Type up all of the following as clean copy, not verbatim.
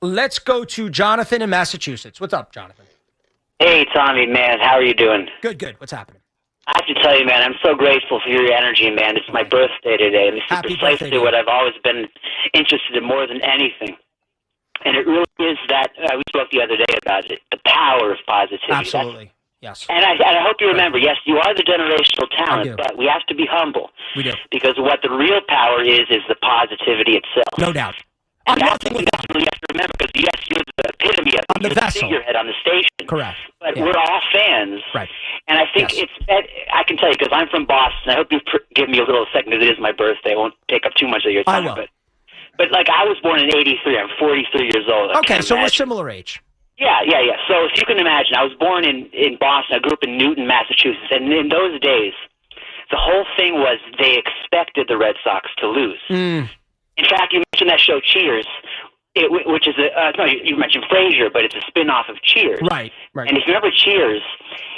Let's go to Jonathan in Massachusetts. What's up, Jonathan? Hey, Tommy, man. How are you doing? Good. What's happening? I have to tell you, man, I'm so grateful for your energy, man. It's my birthday today, and this is Happy precisely birthday, what I've always been interested in more than anything. And it really is that, we spoke the other day about it, the power of positivity. Absolutely. Yes. And I hope you remember, yes, you are the generational I talent, do. but we have to be humble. We do. Because what the real power is the positivity itself. No doubt. And I'm that's what we definitely have to remember, because yes, you're the epitome of it. I'm the You're vessel. figurehead on the station. Correct. But Yeah. we're all fans. Right. And I think Yes. I can tell you, because I'm from Boston. I hope you give me a little second, because it is my birthday. I won't take up too much of your time. I will. But like, I was born in '83. I'm 43 years old. Okay, so we're similar age. Yeah. So if you can imagine, I was born in Boston. I grew up in Newton, Massachusetts. And in those days, the whole thing was they expected the Red Sox to lose. Mm. In fact, you mentioned that show Cheers, which is no, you mentioned Frasier, but it's a spin-off of Cheers. Right. And if you remember Cheers,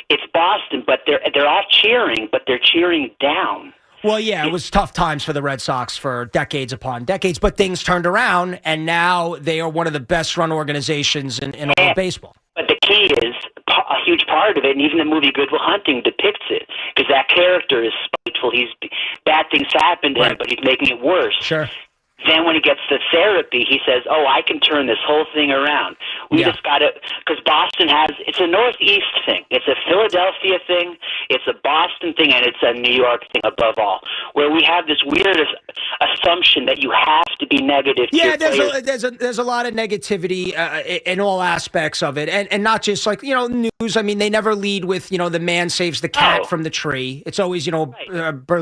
it's Boston, but they're all cheering, but they're cheering down. Well, yeah, it was tough times for the Red Sox for decades upon decades, but things turned around, and now they are one of the best-run organizations in all of baseball. But the key is a huge part of it, and even the movie Good Will Hunting depicts it, because that character is spiteful. Bad things happen to him, but he's making it worse. Sure. Then when he gets to therapy, he says, I can turn this whole thing around. We just got to, because Boston it's a Northeast thing. It's a Philadelphia thing. It's a Boston thing, and it's a New York thing above all, where we have this weird assumption that you have to be negative. Yeah, there's a lot of negativity in all aspects of it, and not just like, news. I mean, they never lead with, the man saves the cat from the tree. It's always,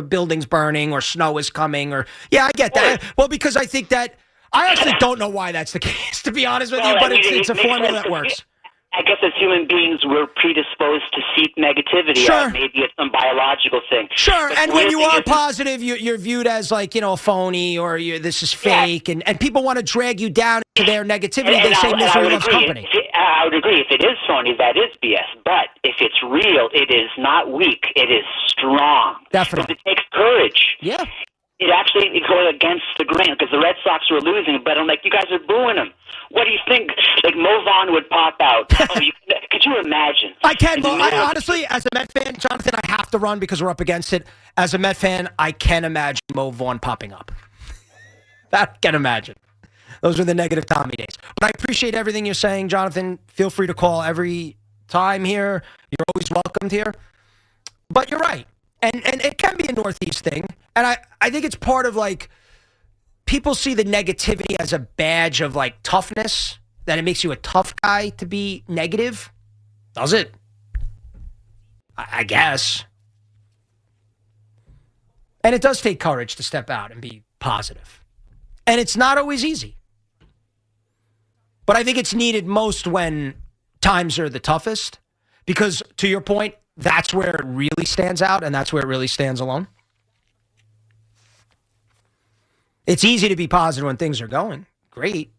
buildings burning or snow is coming or, yeah, I get that. Well, because I think that, I actually don't know why that's the case, to be honest with you, but it's a formula that works. I guess as human beings, we're predisposed to seek negativity. Sure. Maybe it's some biological thing. Sure, But and the when weird you thing are is- positive, you're viewed as like, a phony or this is fake, and people want to drag you down into their negativity. They say misery loves company. I would agree. If it is phony, that is BS. But if it's real, it is not weak. It is strong. Definitely. Because it takes courage. Yeah. It actually goes against the grain, because the Red Sox were losing, but I'm like, you guys are booing them. What do you think? Like, Mo Vaughn would pop out. Could you imagine? I can, but honestly, as a Met fan, Jonathan, I have to run because we're up against it. As a Met fan, I can imagine Mo Vaughn popping up. I can imagine. Those are the negative Tommy days. But I appreciate everything you're saying, Jonathan. Feel free to call every time here. You're always welcomed here. But you're right. And it can be a Northeast thing. And I think it's part of, like, people see the negativity as a badge of, like, toughness, that it makes you a tough guy to be negative. Does it? I guess. And it does take courage to step out and be positive. And it's not always easy. But I think it's needed most when times are the toughest. Because, to your point, that's where it really stands out, and that's where it really stands alone. It's easy to be positive when things are going great.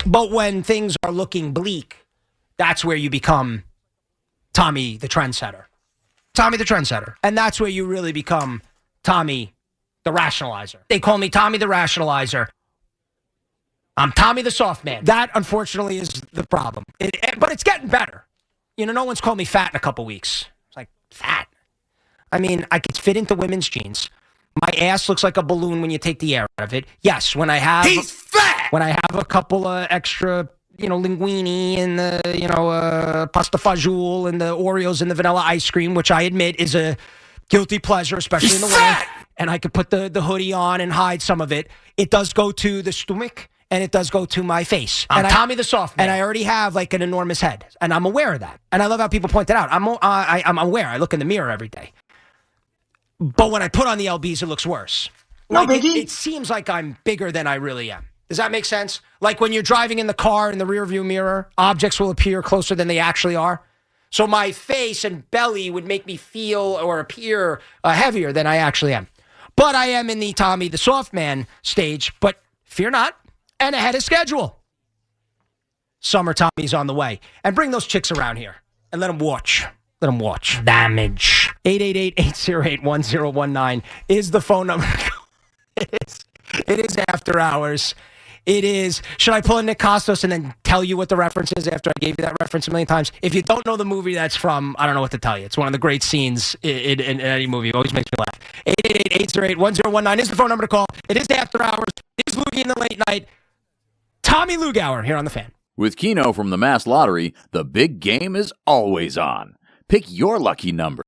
But when things are looking bleak, that's where you become Tommy the trendsetter. Tommy the trendsetter. And that's where you really become Tommy the rationalizer. They call me Tommy the rationalizer. I'm Tommy the soft man. That, unfortunately, is the problem. But it's getting better. No one's called me fat in a couple weeks. It's like, fat? I mean, I could fit into women's jeans. My ass looks like a balloon when you take the air out of it. Yes, when I have... He's fat! When I have a couple of extra, linguine and the, pasta fagioli and the Oreos and the vanilla ice cream, which I admit is a guilty pleasure, especially in the winter. And I could put the hoodie on and hide some of it. It does go to the stomach. And it does go to my face. I'm Tommy the soft man. And I already have like an enormous head. And I'm aware of that. And I love how people point that out. I'm aware. I look in the mirror every day. But when I put on the LBs, it looks worse. No, like Biggie. it seems like I'm bigger than I really am. Does that make sense? Like when you're driving in the car in the rearview mirror, objects will appear closer than they actually are. So my face and belly would make me feel or appear heavier than I actually am. But I am in the Tommy the soft man stage. But fear not. And ahead of schedule. Summer Tommy's on the way. And bring those chicks around here. And let them watch. Let them watch. Damage. 888-808-1019 is the phone number. It is after hours. It is, should I pull in Nick Costos and then tell you what the reference is after I gave you that reference a million times? If you don't know the movie that's from, I don't know what to tell you. It's one of the great scenes in any movie. It always makes me laugh. 888-808-1019 is the phone number to call. It is After Hours. It is Lugauer in the Late Night. Tommy Lugauer here on The Fan. With Keno from the Mass Lottery, the big game is always on. Pick your lucky number.